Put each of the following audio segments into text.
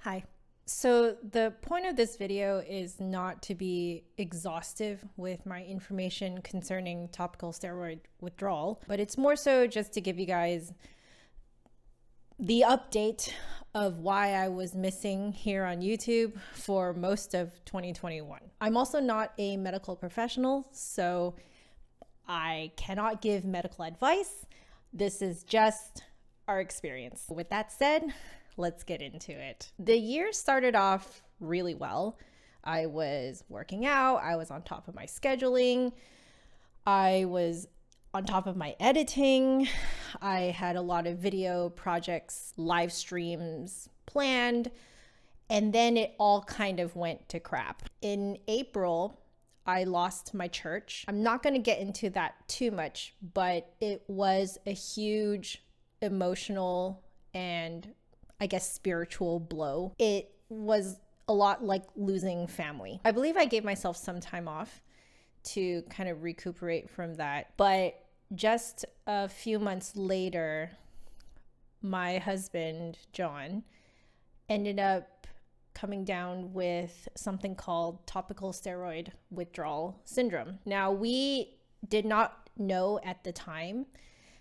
Hi. So the point of this video is not to be exhaustive with my information concerning topical steroid withdrawal, but it's more so just to give you guys the update of why I was missing here on YouTube for most of 2021. I'm also not a medical professional, so I cannot give medical advice. This is just our experience. With that said, let's get into it. The year started off really well. I was working out, I was on top of my scheduling, I was on top of my editing, I had a lot of video projects, live streams planned, and then it all kind of went to crap. In April, I lost my church. I'm not going to get into that too much, but it was a huge emotional and I guess spiritual blow. It was a lot like losing family. I believe I gave myself some time off to kind of recuperate from that. But just a few months later, my husband, John, ended up coming down with something called topical steroid withdrawal syndrome. Now, we did not know at the time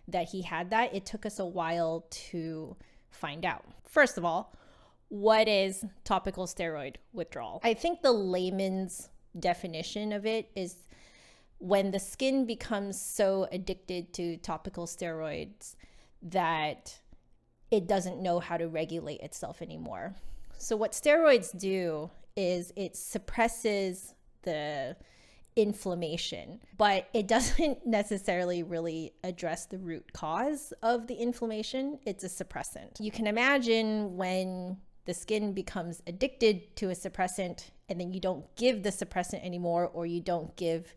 that he had that. It took us a while to find out. First of all, what is topical steroid withdrawal? I think the layman's definition of it is when the skin becomes so addicted to topical steroids that it doesn't know how to regulate itself anymore. So what steroids do is it suppresses the inflammation, but it doesn't necessarily really address the root cause of the inflammation. It's a suppressant. You can imagine when the skin becomes addicted to a suppressant and then you don't give the suppressant anymore, or you don't give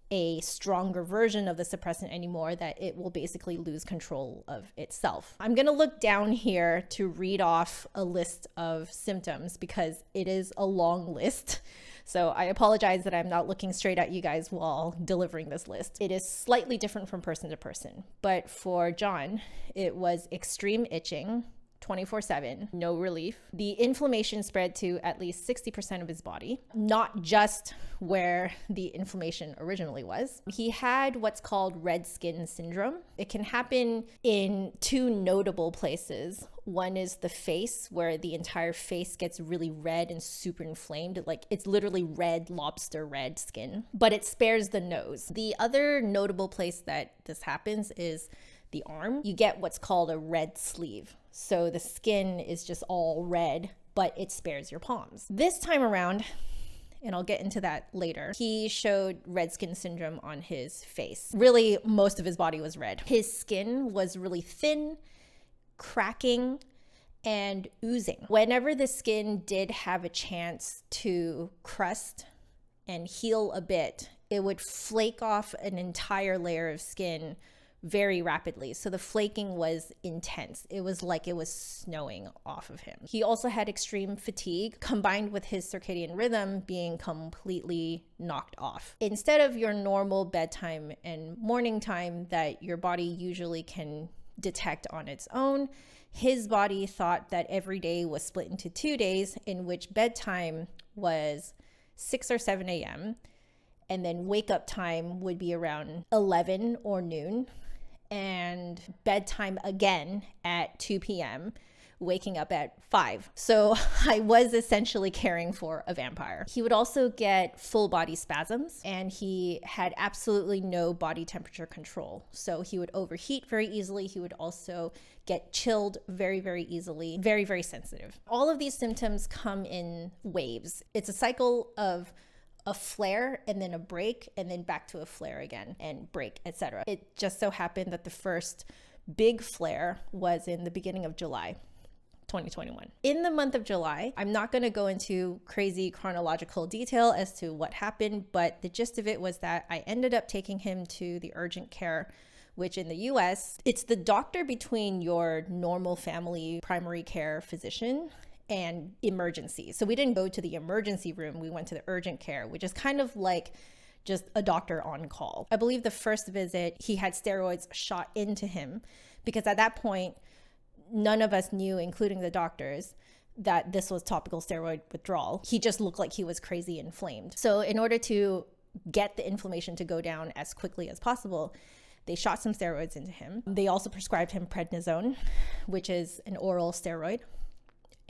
a stronger version of the suppressant anymore, that it will basically lose control of itself. I'm going to look down here to read off a list of symptoms because it is a long list. So I apologize that I'm not looking straight at you guys while delivering this list. It is slightly different from person to person, but for John, it was extreme itching, 24/7, no relief. The inflammation spread to at least 60% of his body, not just where the inflammation originally was. He had what's called red skin syndrome. It can happen in two notable places. One is the face, where the entire face gets really red and super inflamed. Like, it's literally red, lobster red skin, but it spares the nose. The other notable place that this happens is the arm. You get what's called a red sleeve. So the skin is just all red, but it spares your palms. This time around, and I'll get into that later, he showed red skin syndrome on his face. Really, most of his body was red. His skin was really thin, cracking, and oozing. Whenever the skin did have a chance to crust and heal a bit, it would flake off an entire layer of skin very rapidly. So the flaking was intense. It was like it was snowing off of him. He also had extreme fatigue combined with his circadian rhythm being completely knocked off. Instead of your normal bedtime and morning time that your body usually can detect on its own, his body thought that every day was split into 2 days, in which bedtime was 6 or 7 a.m. and then wake up time would be around 11 or noon, and bedtime again at 2 p.m., waking up at 5. So I was essentially caring for a vampire. He would also get full body spasms, and he had absolutely no body temperature control. So he would overheat very easily. He would also get chilled very, very easily, very, very sensitive. All of these symptoms come in waves. It's a cycle of a flare and then a break and then back to a flare again and break, etc. It just so happened that the first big flare was in the beginning of July 2021. In the month of July, I'm not going to go into crazy chronological detail as to what happened, but the gist of it was that I ended up taking him to the urgent care, which in the US, it's the doctor between your normal family primary care physician and emergency. So we didn't go to the emergency room, we went to the urgent care, which is kind of like just a doctor on call. I believe the first visit, he had steroids shot into him because at that point, none of us knew, including the doctors, that this was topical steroid withdrawal. He just looked like he was crazy inflamed. So in order to get the inflammation to go down as quickly as possible, they shot some steroids into him. They also prescribed him prednisone, which is an oral steroid.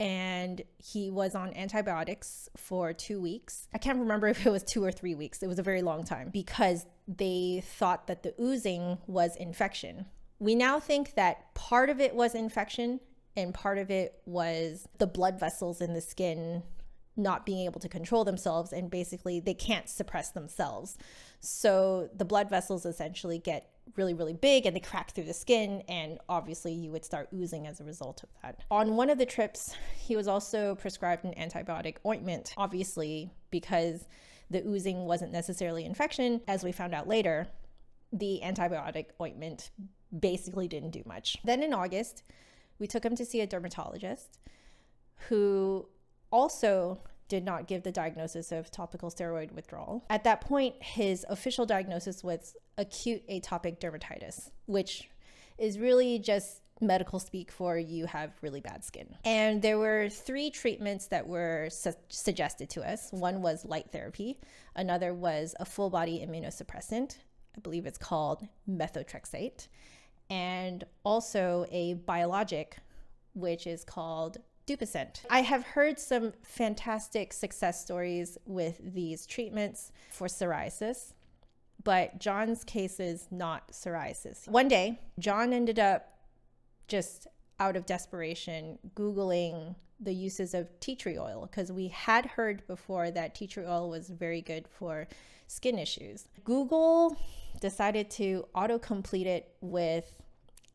And he was on antibiotics for 2 weeks. I can't remember if it was 2 or 3 weeks. It was a very long time because they thought that the oozing was infection. We now think that part of it was infection and part of it was the blood vessels in the skin not being able to control themselves, and basically they can't suppress themselves. So the blood vessels essentially get really, really big and they crack through the skin, and obviously you would start oozing as a result of that. On one of the trips, he was also prescribed an antibiotic ointment, obviously because the oozing wasn't necessarily infection. As we found out later, the antibiotic ointment basically didn't do much. Then in August, we took him to see a dermatologist who also did not give the diagnosis of topical steroid withdrawal. At that point, his official diagnosis was acute atopic dermatitis, which is really just medical speak for you have really bad skin. And there were 3 treatments that were suggested to us. One was light therapy. Another was a full body immunosuppressant. I believe it's called methotrexate. And also a biologic, which is called Dupixent. I have heard some fantastic success stories with these treatments for psoriasis, but John's case is not psoriasis. One day, John ended up just out of desperation Googling the uses of tea tree oil, because we had heard before that tea tree oil was very good for skin issues. Google decided to autocomplete it with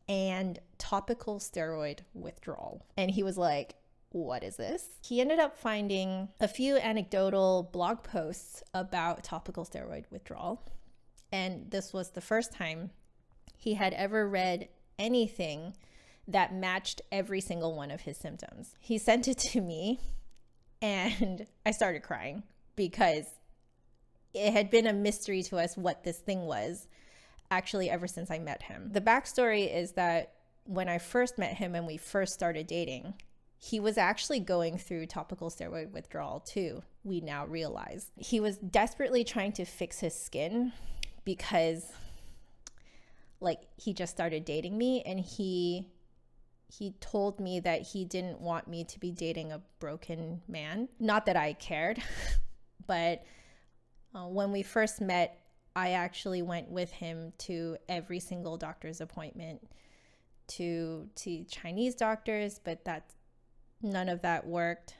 "and topical steroid withdrawal." And he was like, what is this? He ended up finding a few anecdotal blog posts about topical steroid withdrawal. And this was the first time he had ever read anything that matched every single one of his symptoms. He sent it to me and I started crying because it had been a mystery to us what this thing was, actually ever since I met him. The backstory is that when I first met him and we first started dating, he was actually going through topical steroid withdrawal too, we now realize. He was desperately trying to fix his skin because he just started dating me, and he told me that he didn't want me to be dating a broken man. Not that I cared, but when we first met, I actually went with him to every single doctor's appointment, to Chinese doctors, but none of that worked.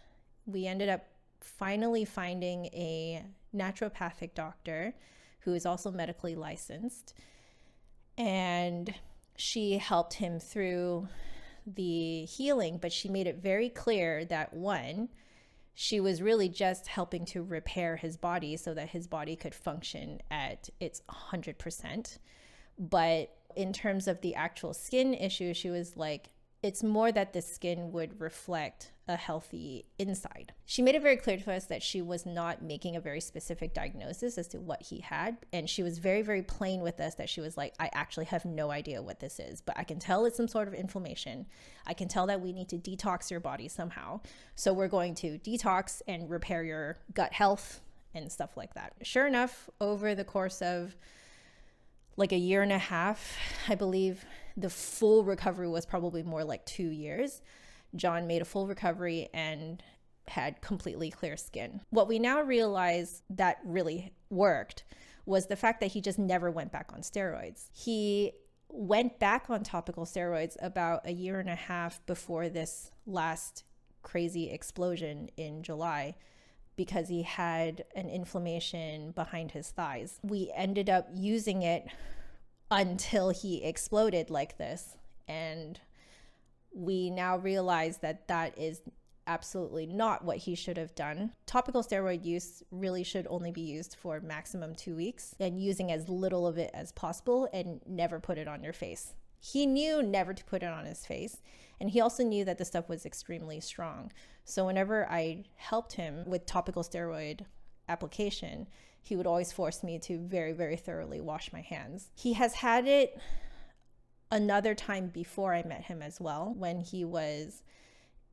We ended up finally finding a naturopathic doctor who is also medically licensed, and she helped him through the healing, but she made it very clear that, one, she was really just helping to repair his body so that his body could function at its 100%. But in terms of the actual skin issue, she was like, it's more that the skin would reflect a healthy inside. She made it very clear to us that she was not making a very specific diagnosis as to what he had. And she was very, very plain with us that she was like, I actually have no idea what this is, but I can tell it's some sort of inflammation. I can tell that we need to detox your body somehow. So we're going to detox and repair your gut health and stuff like that. Sure enough, over the course of a year and a half, I believe the full recovery was probably more like 2 years. John made a full recovery and had completely clear skin. What we now realize that really worked was the fact that he just never went back on steroids. He went back on topical steroids about a year and a half before this last crazy explosion in July, because he had an inflammation behind his thighs. We ended up using it until he exploded like this. And we now realize that that is absolutely not what he should have done. Topical steroid use really should only be used for maximum 2 weeks, and using as little of it as possible, and never put it on your face. He knew never to put it on his face, and he also knew that the stuff was extremely strong. So whenever I helped him with topical steroid application, he would always force me to very, very thoroughly wash my hands. He has had it another time before I met him as well, when he was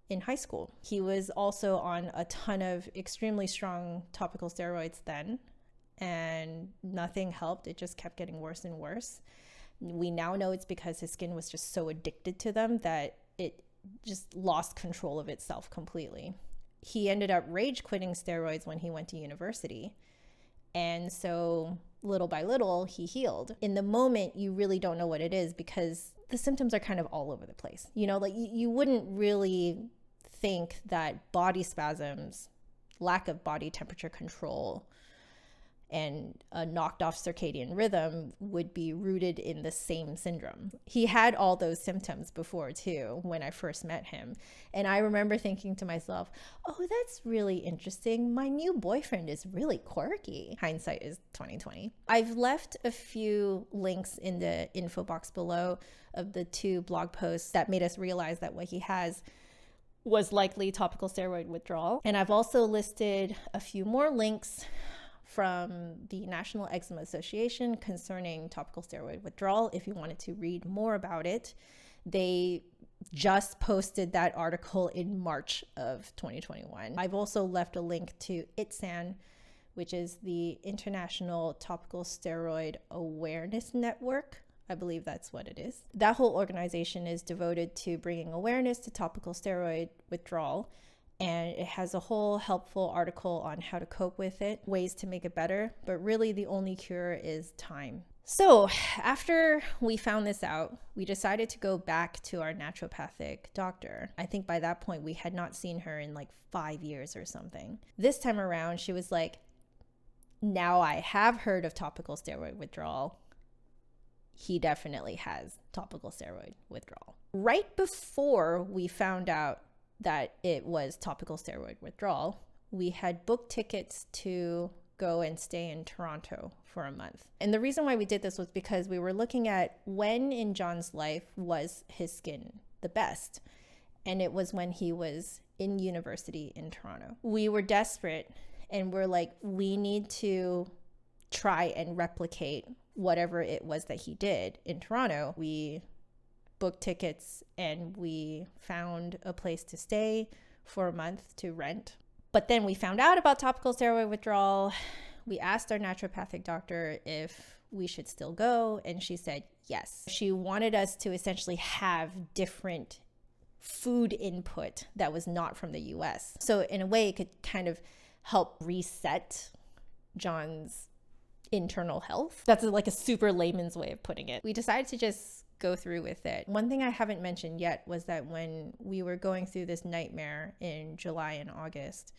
in high school. He was also on a ton of extremely strong topical steroids then, and nothing helped. It just kept getting worse and worse. We now know it's because his skin was just so addicted to them that it just lost control of itself completely. He ended up rage quitting steroids when he went to university. And so little by little, he healed. In the moment, you really don't know what it is because the symptoms are kind of all over the place. You know, like you wouldn't really think that body spasms, lack of body temperature control, and a knocked off circadian rhythm would be rooted in the same syndrome. He had all those symptoms before too when I first met him. And I remember thinking to myself, oh, that's really interesting. My new boyfriend is really quirky. Hindsight is 2020. I've left a few links in the info box below of the 2 blog posts that made us realize that what he has was likely topical steroid withdrawal. And I've also listed a few more links from the National Eczema Association concerning topical steroid withdrawal if you wanted to read more about it. They just posted that article in March of 2021. I've also left a link to ITSAN, which is the International Topical Steroid Awareness Network. I believe that's what it is. That whole organization is devoted to bringing awareness to topical steroid withdrawal, and it has a whole helpful article on how to cope with it, ways to make it better, but really the only cure is time. So after we found this out, we decided to go back to our naturopathic doctor. I think by that point we had not seen her in like 5 years or something. This time around, she was like, now I have heard of topical steroid withdrawal. He definitely has topical steroid withdrawal. Right before we found out that it was topical steroid withdrawal, we had booked tickets to go and stay in Toronto for a month. And the reason why we did this was because we were looking at when in John's life was his skin the best. And it was when he was in university in Toronto. We were desperate and we're like, we need to try and replicate whatever it was that he did in Toronto. We booked tickets and we found a place to stay for a month to rent. But then we found out about topical steroid withdrawal. We asked our naturopathic doctor if we should still go, and she said yes. She wanted us to essentially have different food input that was not from the US. So in a way, it could kind of help reset John's internal health. That's like a super layman's way of putting it. We decided to just go through with it. One thing I haven't mentioned yet was that when we were going through this nightmare in July and August,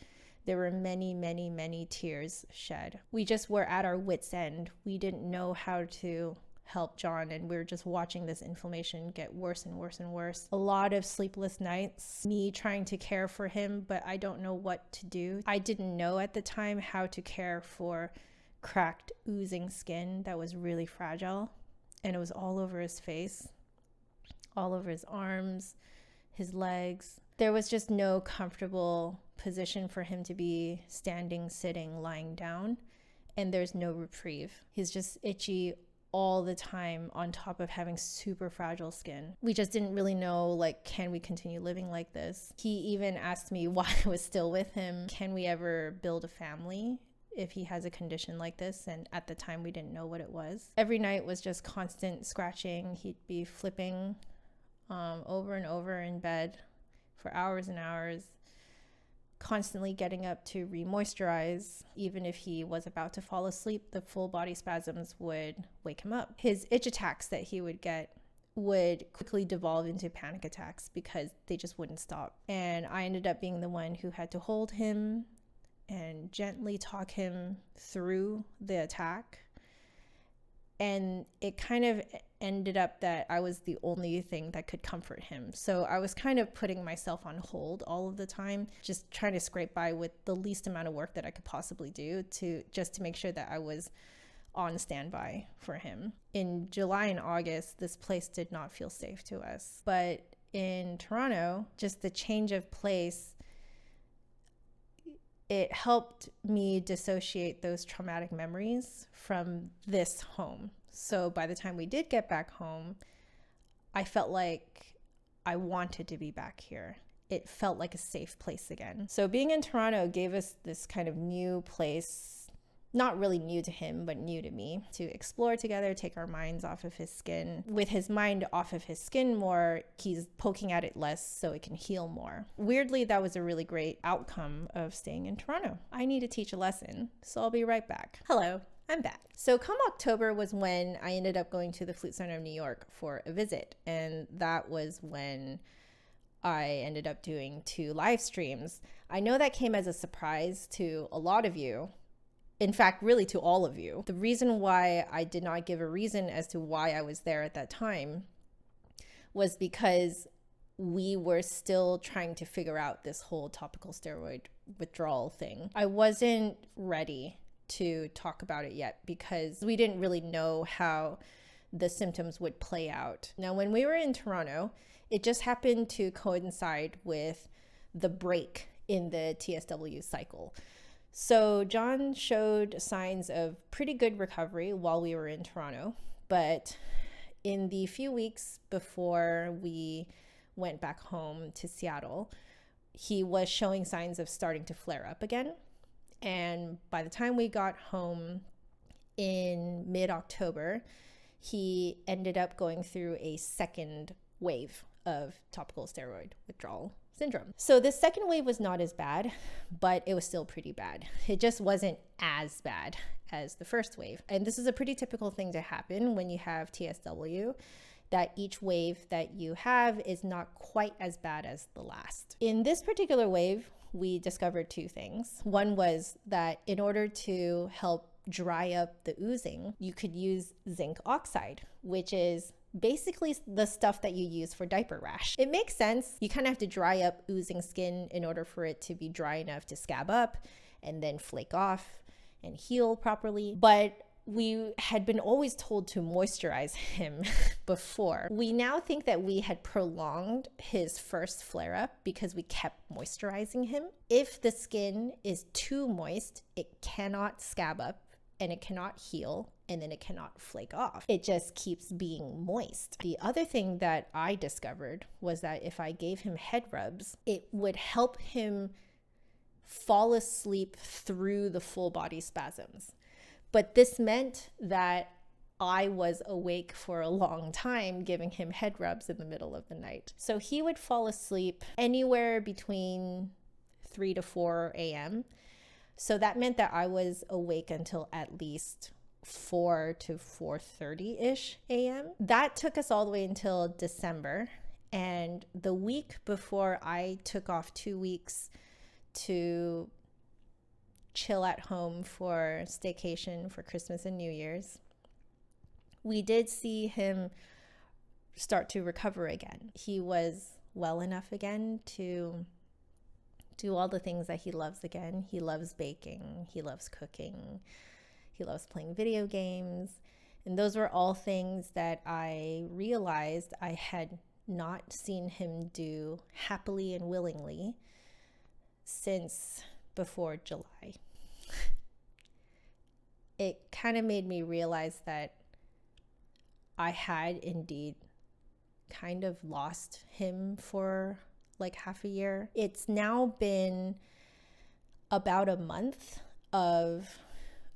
there were many, many, many tears shed. We just were at our wits' end. We didn't know how to help John, and we were just watching this inflammation get worse and worse and worse. A lot of sleepless nights, me trying to care for him, but I don't know what to do. I didn't know at the time how to care for cracked, oozing skin that was really fragile. And it was all over his face, all over his arms, his legs. There was just no comfortable position for him to be standing, sitting, lying down, and there's no reprieve. He's just itchy all the time on top of having super fragile skin. We just didn't really know, like, can we continue living like this? He even asked me why I was still with him. Can we ever build a family if he has a condition like this? And at the time we didn't know what it was. Every night was just constant scratching. He'd be flipping over and over in bed for hours and hours, constantly getting up to re-moisturize. Even if he was about to fall asleep, the full body spasms would wake him up. His itch attacks that he would get would quickly devolve into panic attacks because they just wouldn't stop. And I ended up being the one who had to hold him and gently talk him through the attack. And it kind of ended up that I was the only thing that could comfort him. So I was kind of putting myself on hold all of the time, just trying to scrape by with the least amount of work that I could possibly do to make sure that I was on standby for him. In July and August, this place did not feel safe to us. But in Toronto, just the change of place, it helped me dissociate those traumatic memories from this home. So by the time we did get back home, I felt like I wanted to be back here. it felt like a safe place again. So being in Toronto gave us this kind of new place, not really new to him, but new to me, to explore together, take our minds off of his skin. With his mind off of his skin more, he's poking at it less so it can heal more. Weirdly, that was a really great outcome of staying in Toronto. I need to teach a lesson, so I'll be right back. Hello, I'm back. So come October was when I ended up going to the Flute Center of New York for a visit, and that was when I ended up doing 2 live streams. I know that came as a surprise to a lot of you. In fact, really to all of you. The reason why I did not give a reason as to why I was there at that time was because we were still trying to figure out this whole topical steroid withdrawal thing. I wasn't ready to talk about it yet because we didn't really know how the symptoms would play out. Now, when we were in Toronto, it just happened to coincide with the break in the TSW cycle. So John showed signs of pretty good recovery while we were in Toronto, but in the few weeks before we went back home to Seattle, he was showing signs of starting to flare up again. And by the time we got home in mid-October, he ended up going through a second wave of topical steroid withdrawal syndrome. So the second wave was not as bad, but it was still pretty bad. It just wasn't as bad as the first wave. And this is a pretty typical thing to happen when you have TSW, that each wave that you have is not quite as bad as the last. In this particular wave, we discovered 2 things. One was that in order to help dry up the oozing, you could use zinc oxide, which is basically the stuff that you use for diaper rash. It makes sense. You kind of have to dry up oozing skin in order for it to be dry enough to scab up and then flake off and heal properly. But we had been always told to moisturize him before. We now think that we had prolonged his first flare-up because we kept moisturizing him. If the skin is too moist, it cannot scab up and it cannot heal, and then it cannot flake off. It just keeps being moist. The other thing that I discovered was that if I gave him head rubs, it would help him fall asleep through the full body spasms. But this meant that I was awake for a long time giving him head rubs in the middle of the night. So he would fall asleep anywhere between 3 to 4 a.m. So that meant that I was awake until at least 4 to 4:30-ish a.m. That took us all the way until December. And the week before I took off 2 weeks to chill at home for staycation for Christmas and New Year's, we did see him start to recover again. He was well enough again to do all the things that he loves again. He loves baking, he loves cooking, he loves playing video games. And those were all things that I realized I had not seen him do happily and willingly since before July. It kind of made me realize that I had indeed kind of lost him for like half a year. It's now been about a month of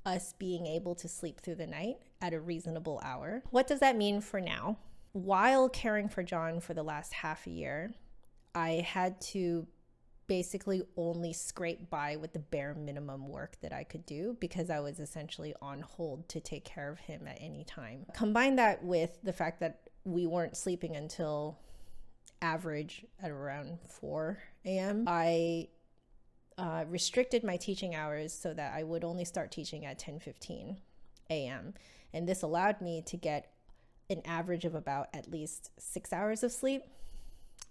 us being able to sleep through the night at a reasonable hour. What does that mean for now? While caring for John for the last half a year, I had to basically only scrape by with the bare minimum work that I could do because I was essentially on hold to take care of him at any time. Combine that with the fact that we weren't sleeping until average at around 4 a.m. I restricted my teaching hours so that I would only start teaching at 10:15 a.m. And this allowed me to get an average of about at least 6 hours of sleep,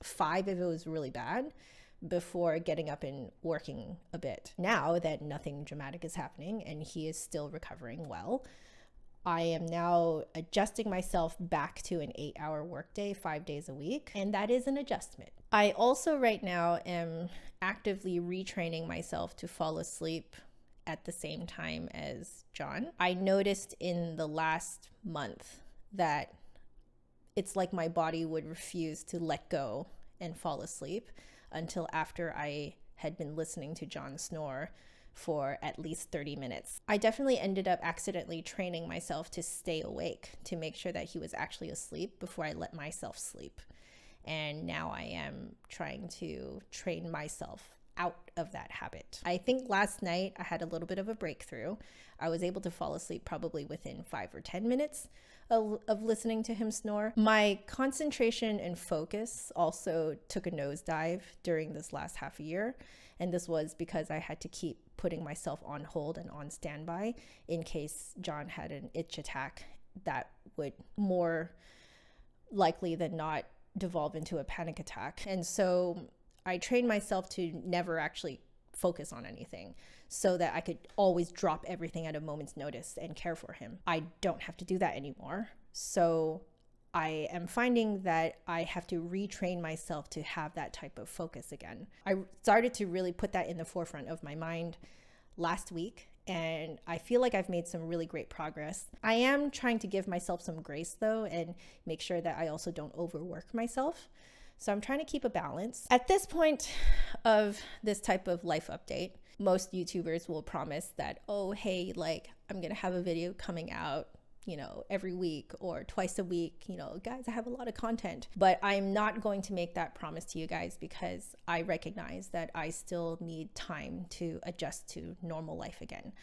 5 if it was really bad, before getting up and working a bit. Now that nothing dramatic is happening and he is still recovering well, I am now adjusting myself back to an 8-hour workday, 5 days a week, and that is an adjustment. I also right now am actively retraining myself to fall asleep at the same time as John. I noticed in the last month that it's like my body would refuse to let go and fall asleep. until after I had been listening to John snore for at least 30 minutes. I definitely ended up accidentally training myself to stay awake to make sure that he was actually asleep before I let myself sleep. And now I am trying to train myself out of that habit. I think last night I had a little bit of a breakthrough. I was able to fall asleep probably within 5 or 10 minutes of listening to him snore. My concentration and focus also took a nosedive during this last half a year. And this was because I had to keep putting myself on hold and on standby in case John had an itch attack that would more likely than not devolve into a panic attack. And so I trained myself to never actually focus on anything so that I could always drop everything at a moment's notice and care for him. I don't have to do that anymore. So I am finding that I have to retrain myself to have that type of focus again. I started to really put that in the forefront of my mind last week, and I feel like I've made some really great progress. I am trying to give myself some grace though, and make sure that I also don't overwork myself. So I'm trying to keep a balance. At this point of this type of life update, most YouTubers will promise that, oh, hey, like I'm gonna have a video coming out, every week or twice a week, guys, I have a lot of content. But I'm not going to make that promise to you guys because I recognize that I still need time to adjust to normal life again.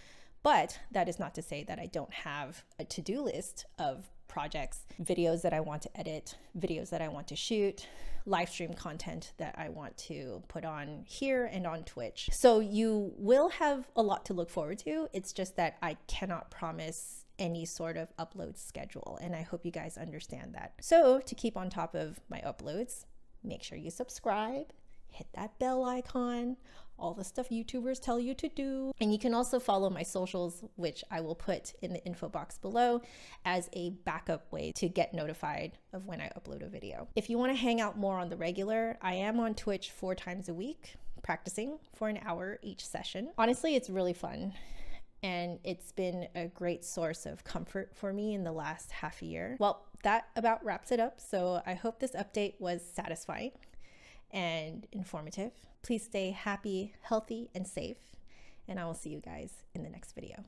But that is not to say that I don't have a to-do list of projects, videos that I want to edit, videos that I want to shoot, live stream content that I want to put on here and on Twitch. So you will have a lot to look forward to. It's just that I cannot promise any sort of upload schedule, and I hope you guys understand that. So to keep on top of my uploads, make sure you subscribe, hit that bell icon, all the stuff YouTubers tell you to do. And you can also follow my socials, which I will put in the info box below as a backup way to get notified of when I upload a video. If you want to hang out more on the regular, I am on Twitch 4 times a week, practicing for an hour each session. Honestly, it's really fun. And it's been a great source of comfort for me in the last half a year. Well, that about wraps it up. So I hope this update was satisfying and informative. Please stay happy, healthy, and safe. And I will see you guys in the next video.